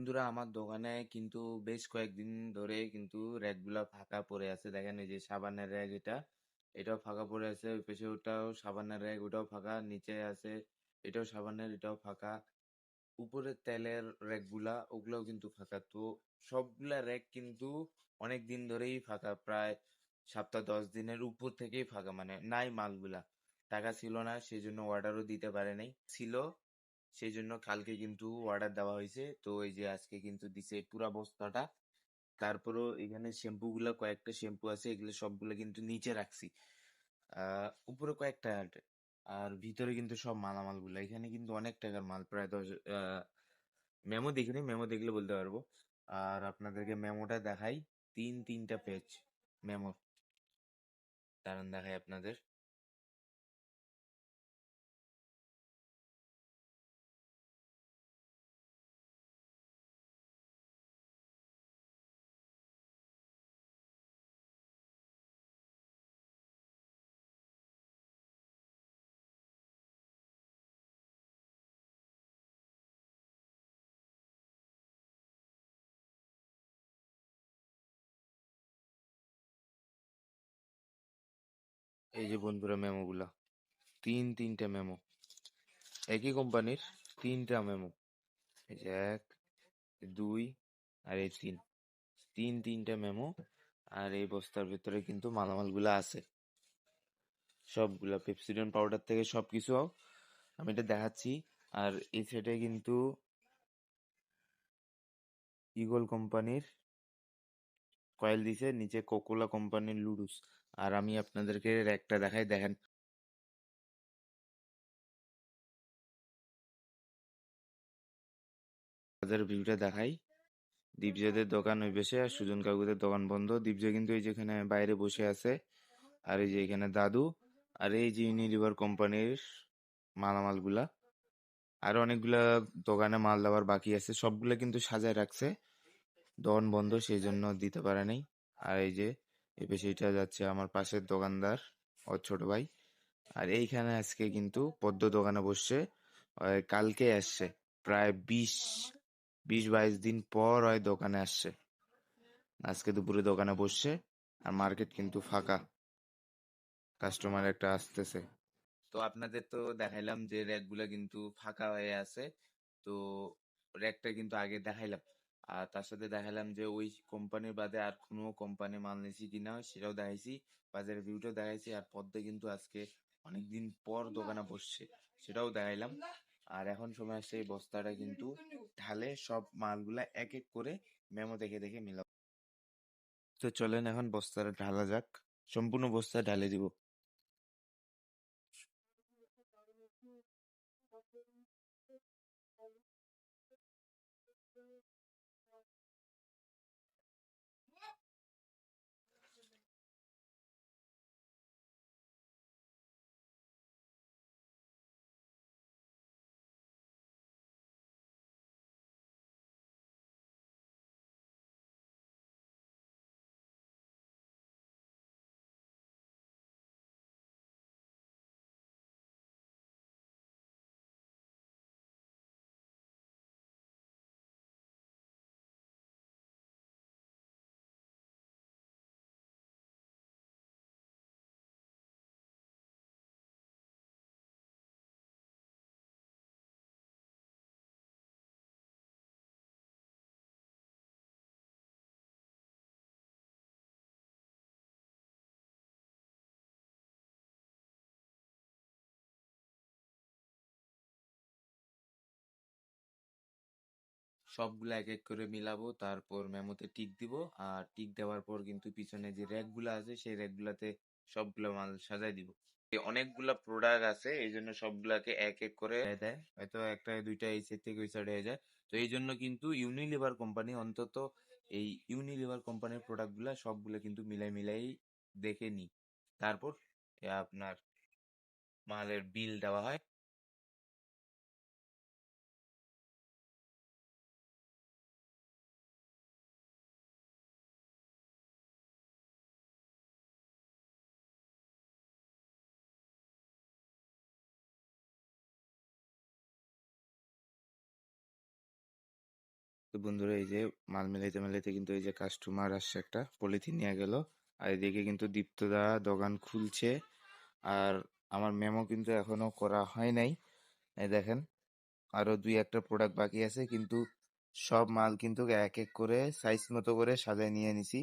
বন্ধুরা, আমার দোকানে কিন্তু বেশ কয়েকদিন ধরে কিন্তু র্যাকগুলা ফাঁকা পড়ে আছে। দেখেন এই যে সাবানের র্যাক, এটাও ফাঁকা পড়ে আছে। ওই পাশে ওটাও সাবানের র্যাক, ওটাও ফাঁকা। নিচে আছে এটাও সাবানের, এটাও ফাঁকা। উপরে তেলের র্যাকগুলা ওগুলাও কিন্তু ফাঁকা। তো সবগুলা র্যাক কিন্তু অনেক দিন ধরেই ফাঁকা, প্রায় সপ্তাহ 10 দিনের উপর থেকেই ফাঁকা, মানে নাই মালগুলা। টাকা ছিল না, সেই জন্য অর্ডারও দিতে পারে নাই। ছিল, সেই জন্য কালকে কিন্তু অর্ডার দেওয়া হয়েছে। তো এই যে আজকে কিন্তু দিছে পুরা বস্তাটা। তারপরও এখানে শ্যাম্পু গুলা, কয়েকটা শ্যাম্পু আছে, এগুলো সবগুলো কিন্তু নিচে রাখছি। উপরে কয়েকটা আছে। আর ভিতরে কিন্তু সব মালামাল গুলা, এখানে কিন্তু অনেক টাকার মাল, প্রায় 10। মেমো দেখিনি, মেমো দেখলে বলতে পারবো। আর আপনাদেরকে মেমোটা দেখাই, তিনটা পেজ মেমো। দাঁড়ান দেখাই আপনাদের। এই যে বন্ধুরা মেমো গুলা, তিনটা মেমো, একই কোম্পানির তিনটা মেমো। এই যে এক, দুই, আর এই তিনটা মেমো। আর এই বস্তার ভিতরে কিন্তু মালামাল গুলা আছে, সবগুলা পেপসিডন পাউডার থেকে সবকিছু আমি এটা দেখাচ্ছি। আর এই সাইডে কিন্তু ইগল কোম্পানির কয়েল দিছে, নিচে কোকোলা কোম্পানির লুডুস। আর আমি আপনাদেরকে একটা দেখাই, দেখেন। তাদের ভিউটা দেখাই। দীপজয়দের দোকান ওই বেশে, আর সুজন কাকুদের দোকান বন্ধ। দীপজয় কিন্তু এই যেখানে বাইরে বসে আছে। আর এই যে এখানে দাদু। আর এই যে ইউনিলিভার কোম্পানির মালামাল গুলা। আর অনেকগুলা দোকানে মাল দেওয়ার বাকি আছে, সবগুলা কিন্তু সাজায় রাখছে। দোকান বন্ধ, সেই জন্য দিতে পারে নাই। আর এই যে এই পেশিটা যাচ্ছে আমার পাশের দোকানদার, ওর ছোট ভাই। আর এইখানে আজকে কিন্তু পদ্ম দোকানে বসছে। কালকে আসছে, প্রায় 20-22 দিন পর ওই দোকানে আসছে। আজকে দুপুরে দোকানে বসছে। আর মার্কেট কিন্তু ফাঁকা, কাস্টমার একটা আসতেছে। তো আপনাদের তো দেখাইলাম যে র্যাক গুলা কিন্তু ফাঁকা হয়ে আছে। তো র্যাকটা কিন্তু আগে দেখাইলাম। আর তার সাথে দেখাইলাম যে ওই কোম্পানির বাদে আর কোনো কোম্পানি মাল নিয়েছি কিনা, সেটাও দেখাইছি। বাজারের ভিউটাও দেখাইছি। আর পদ্মে কিন্তু আজকে অনেকদিন পর দোকানে বসছে, সেটাও দেখাইলাম। আর এখন সময় আসছে এই বস্তাটা কিন্তু ঢালে, সব মালগুলা এক এক করে মেমো দেখে দেখে মিলাবো। তো চলেন এখন বস্তাটা ঢালা যাক, সম্পূর্ণ বস্তা ঢালে দিব। সবগুলা এক এক করে মিলাবো, তারপর মেমোতে টিক দিব। আর টিক দেওয়ার পর কিন্তু পিছনে যে র্যাক গুলা আছে সেই র্যাক গুলাতে সবগুলা মাল সাজাই দিব। অনেকগুলা প্রোডাক্ট আছে, এই জন্য সবগুলাকে এক এক করে দেয়, হয়তো একটা দুইটা এই সাইড থেকে ওই সাইডে হয়ে যায়। তো এই জন্য কিন্তু ইউনিলিভার কোম্পানি, অন্তত এই ইউনিলিভার কোম্পানির প্রোডাক্ট গুলা সবগুলা কিন্তু মিলাই মিলাই দেখে নি, তারপর আপনার মালের বিল দেওয়া হয়। তো বন্ধুরা এই যে মাল মেলাইতে মেলাইতে কিন্তু এই যে কাস্টমার আসছে, একটা পলিথিন নিয়ে গেল। আর এদিকে কিন্তু দীপ্তদা দোকান খুলছে। আর আমার মেমো কিন্তু এখনো করা হয় নাই। এই দেখেন, আরো দুই একটা প্রোডাক্ট বাকি আছে, কিন্তু সব মাল কিন্তু এক এক করে সাইজ মতো করে সাজায় নিয়ে নিছি।